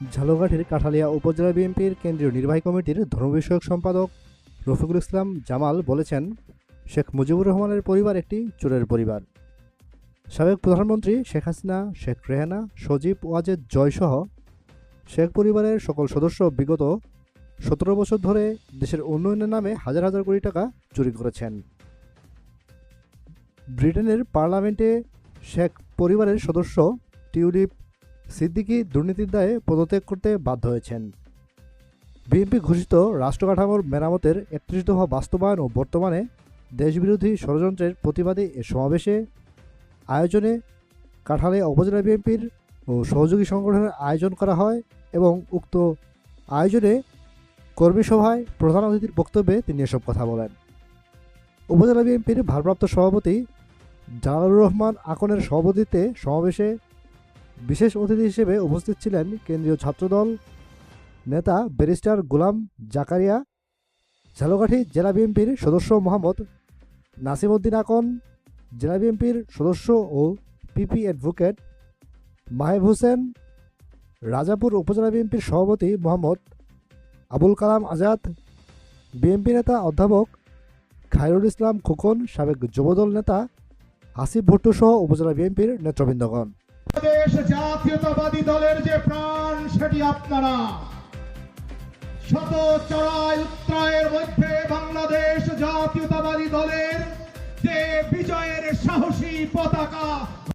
ঝালকাঠির কাঠালিয়া উপজেলা বিএনপির কেন্দ্রীয় নির্বাহী কমিটির ধর্ম বিষয়ক সম্পাদক রফিকুল ইসলাম জামাল বলেছেন, শেখ মুজিবুর রহমানের পরিবার একটি চোরের পরিবার। সাবেক প্রধানমন্ত্রী শেখ হাসিনা, শেখ রেহানা, সজীব ওয়াজেদ জয়সহ শেখ পরিবারের সকল সদস্য বিগত ১৭ বছর ধরে দেশের উন্নয়নের নামে হাজার হাজার কোটি টাকা চুরি করেছেন। ব্রিটেনের পার্লামেন্টে শেখ পরিবারের সদস্য টিউলিপ সিদ্দিকী দুর্নীতির দায়ে পদত্যাগ করতে বাধ্য হয়েছেন। বিএনপি ঘোষিত রাষ্ট্র কাঠামোর মেরামতের ৩১ দফা বাস্তবায়ন ও বর্তমানে দেশবিরোধী ষড়যন্ত্রের প্রতিবাদী এ সমাবেশে আয়োজনে কাঠালিয়া উপজেলা বিএনপির ও সহযোগী সংগঠনের আয়োজন করা হয় এবং উক্ত আয়োজনে কর্মী সভায় প্রধান অতিথির বক্তব্যে তিনি এসব কথা বলেন। উপজেলা বিএনপির ভারপ্রাপ্ত সভাপতি জালালুর রহমান আকনের সভাপতিত্বে সমাবেশে বিশেষ অতিথি হিসেবে উপস্থিত ছিলেন কেন্দ্রীয় ছাত্রদল নেতা ব্যারিস্টার গোলাম জাকারিয়া, ঝালকাঠি জেলা বিএনপির সদস্য মোহাম্মদ নাসিম উদ্দিন আকন, জেলা বিএনপির সদস্য ও পিপি অ্যাডভোকেট মাহেব হোসেন, রাজাপুর উপজেলা বিএনপির সভাপতি মোহাম্মদ আবুল কালাম আজাদ, বিএনপি নেতা অধ্যাপক খায়রুল ইসলাম খোকন, সাবেক যুবদল নেতা আসিফ ভুট্টো সহ উপজেলা বিএনপির নেতৃবৃন্দগণ। বাংলাদেশ জাতীয়তাবাদী দলের যে প্রাণ, সেটি আপনারা। শত চড়াই উত্তরায়ের মধ্যে বাংলাদেশ জাতীয়তাবাদী দলের যে বিজয়ের সাহসী পতাকা